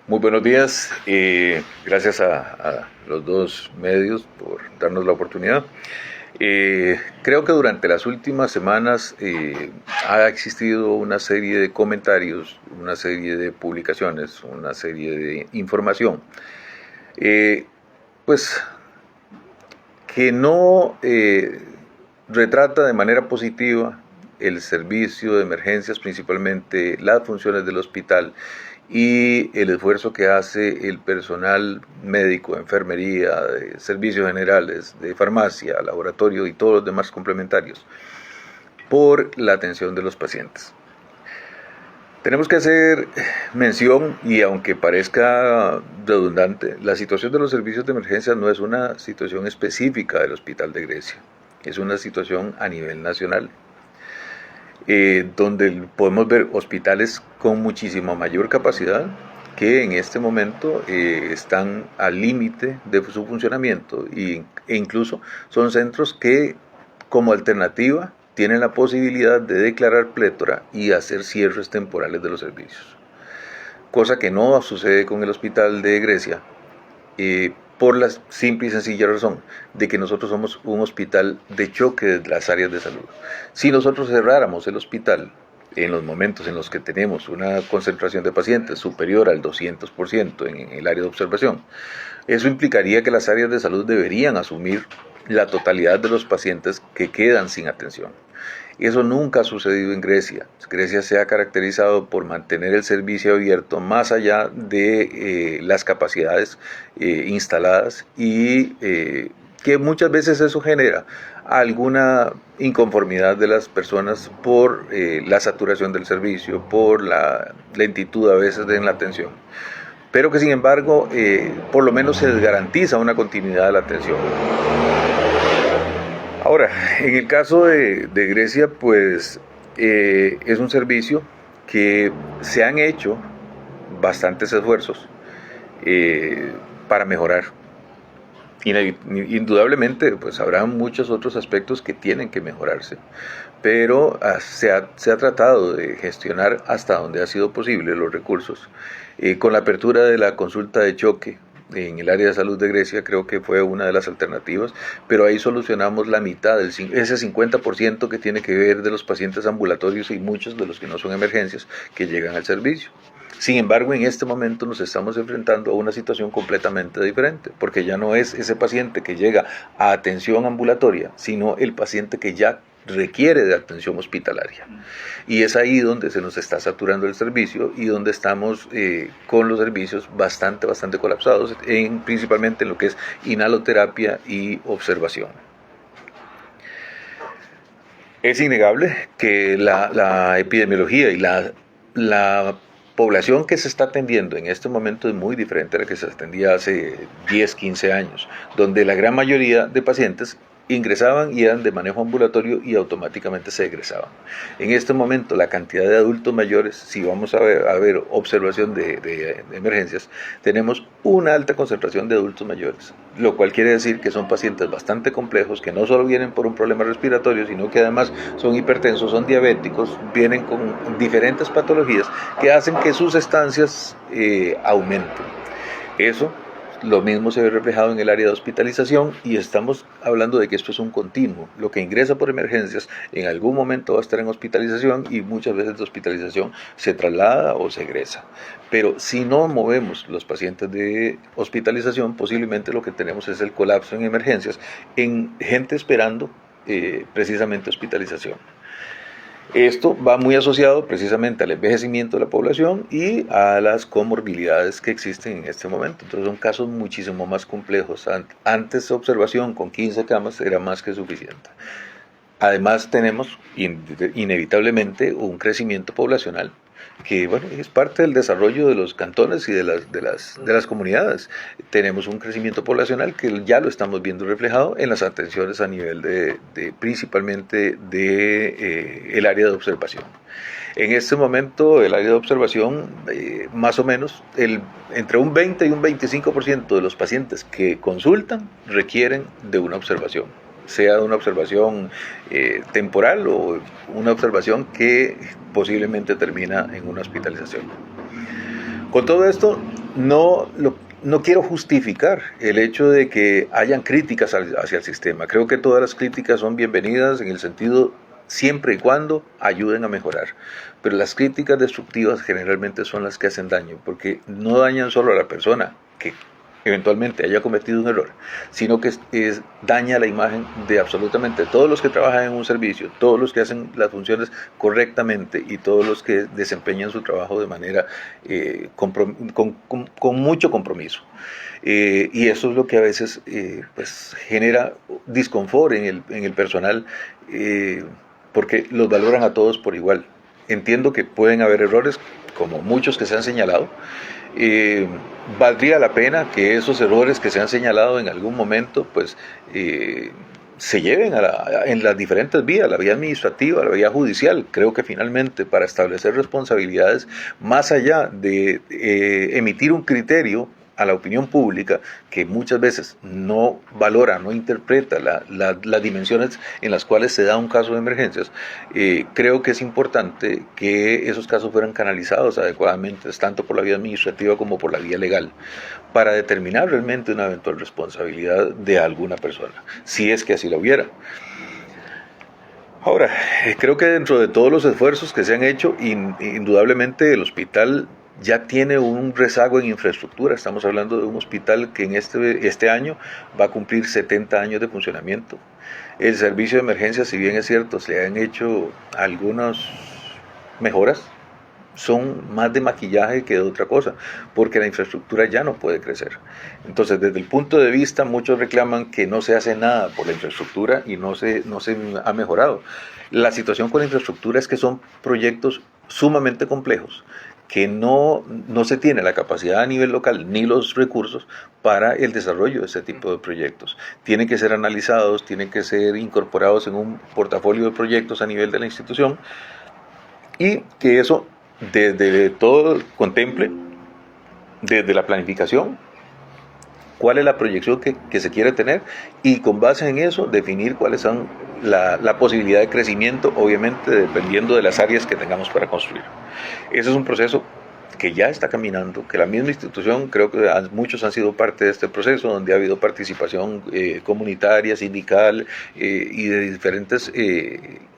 Muy buenos días, gracias a los dos medios por darnos la oportunidad. Creo que durante las últimas semanas ha existido una serie de comentarios, una serie de publicaciones, una serie de información, eh, pues que no retrata de manera positiva el servicio de emergencias, principalmente las funciones del hospital y el esfuerzo que hace el personal médico, enfermería, de servicios generales, de farmacia, laboratorio y todos los demás complementarios por la atención de los pacientes. Tenemos que hacer mención, y aunque parezca redundante, la situación de los servicios de emergencia no es una situación específica del Hospital de Grecia, es una situación a nivel nacional, donde podemos ver hospitales con muchísima mayor capacidad que en este momento están al límite de su funcionamiento e incluso son centros que como alternativa tienen la posibilidad de declarar plétora y hacer cierres temporales de los servicios, cosa que no sucede con el Hospital de Grecia, por la simple y sencilla razón de que nosotros somos un hospital de choque de las áreas de salud. Si nosotros cerráramos el hospital en los momentos en los que tenemos una concentración de pacientes superior al 200% en el área de observación, eso implicaría que las áreas de salud deberían asumir la totalidad de los pacientes que quedan sin atención. Eso nunca ha sucedido en Grecia. Grecia se ha caracterizado por mantener el servicio abierto más allá de las capacidades instaladas y que muchas veces eso genera alguna inconformidad de las personas por la saturación del servicio, por la lentitud a veces en la atención, pero que sin embargo por lo menos se les garantiza una continuidad de la atención. Ahora, en el caso de Grecia, pues es un servicio que se han hecho bastantes esfuerzos para mejorar. Indudablemente, pues habrá muchos otros aspectos que tienen que mejorarse, pero se ha tratado de gestionar hasta donde ha sido posible los recursos. Con la apertura de la consulta de choque en el área de salud de Grecia, creo que fue una de las alternativas, pero ahí solucionamos la mitad, ese 50% que tiene que ver de los pacientes ambulatorios y muchos de los que no son emergencias que llegan al servicio. Sin embargo, en este momento nos estamos enfrentando a una situación completamente diferente, porque ya no es ese paciente que llega a atención ambulatoria, sino el paciente que ya requiere de atención hospitalaria. Y es ahí donde se nos está saturando el servicio y donde estamos con los servicios bastante colapsados, principalmente en lo que es inhaloterapia y observación. Es innegable que la epidemiología y la población que se está atendiendo en este momento es muy diferente a la que se atendía hace 10, 15 años, donde la gran mayoría de pacientes ingresaban y eran de manejo ambulatorio y automáticamente se egresaban. En este momento la cantidad de adultos mayores, si vamos a ver observación de emergencias, tenemos una alta concentración de adultos mayores, lo cual quiere decir que son pacientes bastante complejos, que no solo vienen por un problema respiratorio, sino que además son hipertensos, son diabéticos, vienen con diferentes patologías que hacen que sus estancias aumenten. Eso lo mismo se ve reflejado en el área de hospitalización y estamos hablando de que esto es un continuo. Lo que ingresa por emergencias en algún momento va a estar en hospitalización y muchas veces de hospitalización se traslada o se egresa. Pero si no movemos los pacientes de hospitalización, posiblemente lo que tenemos es el colapso en emergencias en gente esperando precisamente hospitalización. Esto va muy asociado precisamente al envejecimiento de la población y a las comorbilidades que existen en este momento. Entonces son casos muchísimo más complejos. Antes observación con 15 camas era más que suficiente. Además tenemos inevitablemente un crecimiento poblacional que bueno, es parte del desarrollo de los cantones y de las comunidades. Tenemos un crecimiento poblacional que ya lo estamos viendo reflejado en las atenciones a nivel principalmente de el área de observación. En este momento el área de observación, más o menos, entre un 20 y un 25% de los pacientes que consultan requieren de una observación, sea una observación temporal o una observación que posiblemente termina en una hospitalización. Con todo esto, no quiero justificar el hecho de que hayan críticas hacia el sistema. Creo que todas las críticas son bienvenidas en el sentido siempre y cuando ayuden a mejorar. Pero las críticas destructivas generalmente son las que hacen daño, porque no dañan solo a la persona que eventualmente haya cometido un error, sino que daña la imagen de absolutamente todos los que trabajan en un servicio, todos los que hacen las funciones correctamente y todos los que desempeñan su trabajo de manera con mucho compromiso. Y eso es lo que a veces pues genera disconfort en el personal, porque los valoran a todos por igual. Entiendo que pueden haber errores, como muchos que se han señalado. Valdría la pena que esos errores que se han señalado en algún momento pues se lleven en las diferentes vías, la vía administrativa, la vía judicial. Creo que finalmente para establecer responsabilidades, más allá de emitir un criterio a la opinión pública, que muchas veces no valora, no interpreta las dimensiones en las cuales se da un caso de emergencias, creo que es importante que esos casos fueran canalizados adecuadamente, tanto por la vía administrativa como por la vía legal, para determinar realmente una eventual responsabilidad de alguna persona, si es que así la hubiera. Ahora, creo que dentro de todos los esfuerzos que se han hecho, indudablemente el hospital ya tiene un rezago en infraestructura. Estamos hablando de un hospital que en este año va a cumplir 70 años de funcionamiento. El servicio de emergencia, si bien es cierto, se han hecho algunas mejoras, son más de maquillaje que de otra cosa, porque la infraestructura ya no puede crecer. Entonces, desde el punto de vista, muchos reclaman que no se hace nada por la infraestructura y no se ha mejorado. La situación con la infraestructura es que son proyectos sumamente complejos, que no se tiene la capacidad a nivel local ni los recursos para el desarrollo de ese tipo de proyectos. Tienen que ser analizados, tienen que ser incorporados en un portafolio de proyectos a nivel de la institución, y que eso desde todo contemple, desde la planificación, cuál es la proyección que se quiere tener, y con base en eso definir cuáles son la posibilidad de crecimiento, obviamente dependiendo de las áreas que tengamos para construir. Ese es un proceso que ya está caminando, que la misma institución, creo que muchos han sido parte de este proceso, donde ha habido participación comunitaria, sindical y de diferentes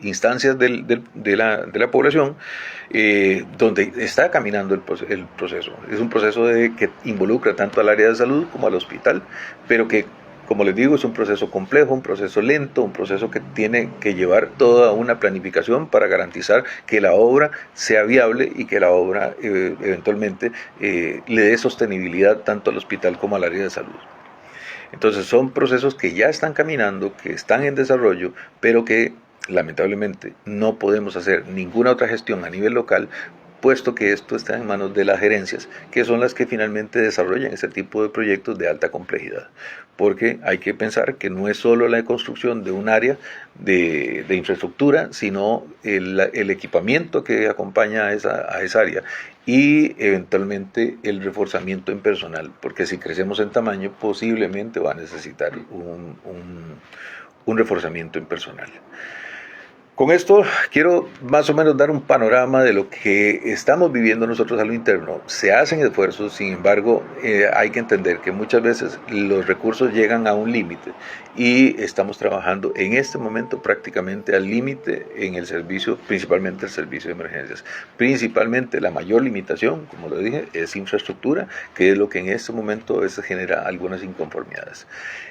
instancias de la población, donde está caminando el proceso. Es un proceso que involucra tanto al área de salud como al hospital, pero que, como les digo, es un proceso complejo, un proceso lento, un proceso que tiene que llevar toda una planificación para garantizar que la obra sea viable y que la obra eventualmente le dé sostenibilidad tanto al hospital como al área de salud. Entonces son procesos que ya están caminando, que están en desarrollo, pero que lamentablemente no podemos hacer ninguna otra gestión a nivel local, puesto que esto está en manos de las gerencias, que son las que finalmente desarrollan ese tipo de proyectos de alta complejidad. Porque hay que pensar que no es solo la construcción de un área de infraestructura, sino el equipamiento que acompaña a esa área, y eventualmente el reforzamiento en personal, porque si crecemos en tamaño posiblemente va a necesitar un reforzamiento en personal. Con esto quiero más o menos dar un panorama de lo que estamos viviendo nosotros a lo interno. Se hacen esfuerzos, sin embargo, hay que entender que muchas veces los recursos llegan a un límite, y estamos trabajando en este momento prácticamente al límite en el servicio, principalmente el servicio de emergencias. Principalmente la mayor limitación, como lo dije, es infraestructura, que es lo que en este momento a veces genera algunas inconformidades.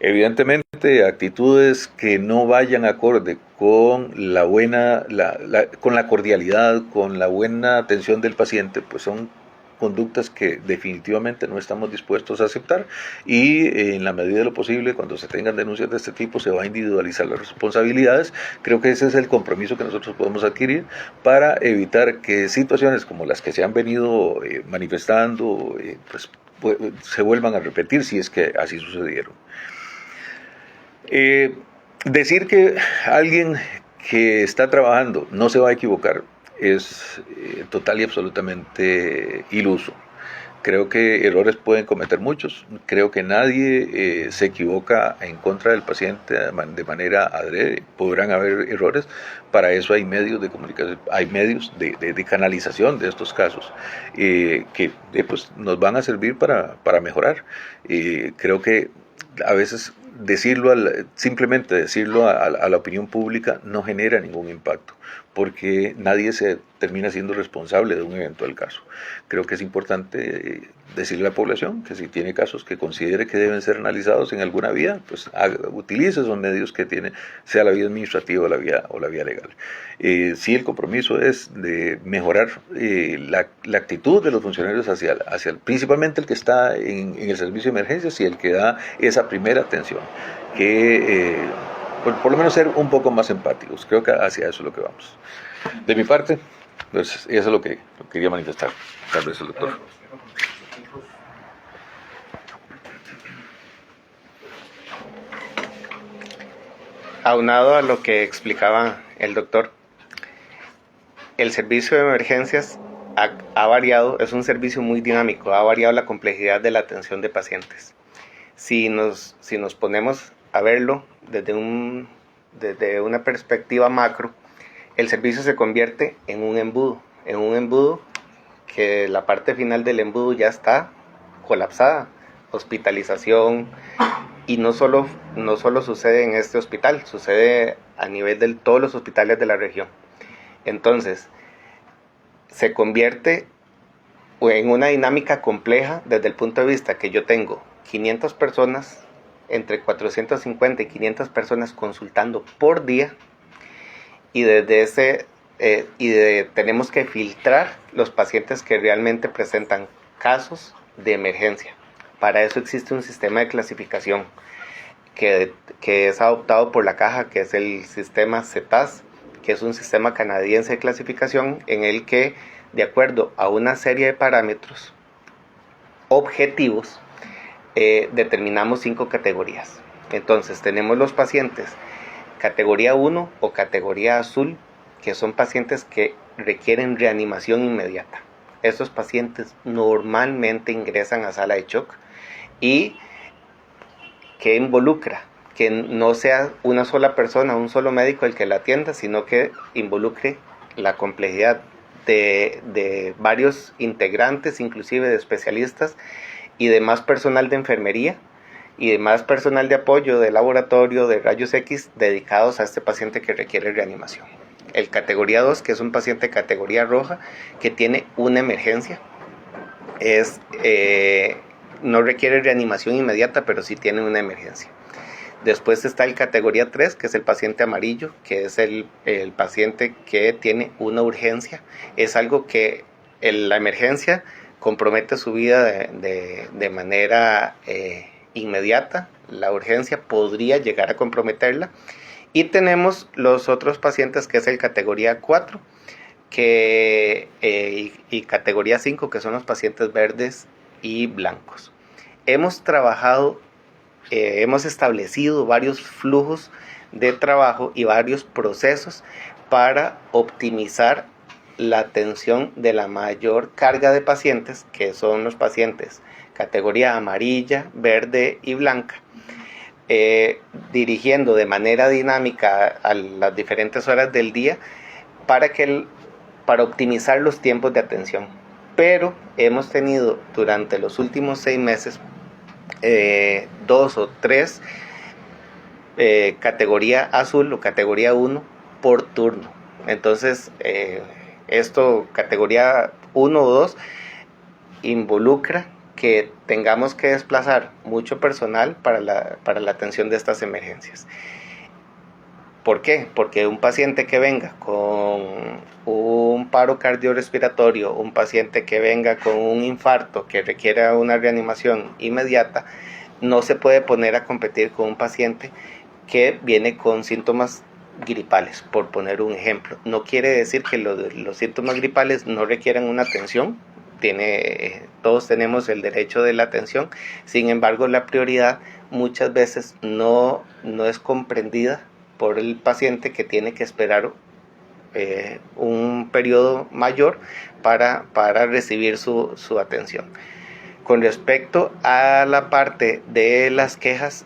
Evidentemente, actitudes que no vayan acorde con con la cordialidad, con la buena atención del paciente, pues son conductas que definitivamente no estamos dispuestos a aceptar, y en la medida de lo posible, cuando se tengan denuncias de este tipo, se va a individualizar las responsabilidades. Creo que ese es el compromiso que nosotros podemos adquirir para evitar que situaciones como las que se han venido manifestando pues se vuelvan a repetir, si es que así sucedieron. Decir que alguien que está trabajando no se va a equivocar es total y absolutamente iluso. Creo que errores pueden cometer muchos. Creo que nadie se equivoca en contra del paciente de manera adrede. Podrán haber errores. Para eso hay medios de comunicación, hay medios de canalización de estos casos que pues, nos van a servir para mejorar. Creo que a veces simplemente decirlo a la opinión pública no genera ningún impacto, porque nadie se termina siendo responsable de un eventual caso. Creo que es importante decirle a la población que si tiene casos que considere que deben ser analizados en alguna vía, pues utilice esos medios que tiene, sea la vía administrativa o la vía legal. Sí, el compromiso es de mejorar la actitud de los funcionarios principalmente el que está en el servicio de emergencias y el que da esa primera atención, que por lo menos ser un poco más empáticos. Creo que hacia eso es lo que vamos. De mi parte, pues eso es lo que quería manifestar. Tal vez el doctor. Aunado a lo que explicaba el doctor, el servicio de emergencias ha variado, es un servicio muy dinámico, ha variado la complejidad de la atención de pacientes. Si nos ponemos a verlo desde una perspectiva macro, el servicio se convierte en un embudo que la parte final del embudo ya está colapsada, hospitalización, y no solo sucede en este hospital, sucede a nivel de todos los hospitales de la región. Entonces, se convierte en una dinámica compleja desde el punto de vista que yo tengo 500 personas, entre 450 y 500 personas consultando por día, y tenemos que filtrar los pacientes que realmente presentan casos de emergencia. Para eso existe un sistema de clasificación que es adoptado por la Caja, que es el sistema CETAS, que es un sistema canadiense de clasificación en el que, de acuerdo a una serie de parámetros objetivos, determinamos 5 categorías. Entonces tenemos los pacientes categoría 1 o categoría azul, que son pacientes que requieren reanimación inmediata. Estos pacientes normalmente ingresan a sala de shock, y que involucra que no sea una sola persona, un solo médico el que la atienda, sino que involucre la complejidad de varios integrantes, inclusive de especialistas y demás personal de enfermería y demás personal de apoyo de laboratorio, de rayos X, dedicados a este paciente que requiere reanimación. El categoría 2, que es un paciente categoría roja, que tiene una emergencia, no requiere reanimación inmediata, pero sí tiene una emergencia. Después está el categoría 3, que es el paciente amarillo, que es el paciente que tiene una urgencia. Es algo que la emergencia compromete su vida de manera inmediata. La urgencia podría llegar a comprometerla. Y tenemos los otros pacientes, que es el categoría 4 y categoría 5, que son los pacientes verdes y blancos. Hemos establecido varios flujos de trabajo y varios procesos para optimizar la atención de la mayor carga de pacientes, que son los pacientes categoría amarilla, verde y blanca, dirigiendo de manera dinámica a las diferentes horas del día para optimizar los tiempos de atención. Pero hemos tenido durante los últimos 6 meses 2 o 3 categoría azul o categoría 1 por turno. Entonces, categoría 1 o 2, involucra que tengamos que desplazar mucho personal para la atención de estas emergencias. ¿Por qué? Porque un paciente que venga con un paro cardiorrespiratorio, un paciente que venga con un infarto que requiera una reanimación inmediata, no se puede poner a competir con un paciente que viene con síntomas gripales, por poner un ejemplo. No quiere decir que los síntomas gripales no requieran una atención. Todos tenemos el derecho de la atención. Sin embargo, la prioridad muchas veces no es comprendida por el paciente, que tiene que esperar un periodo mayor para recibir su atención. Con respecto a la parte de las quejas,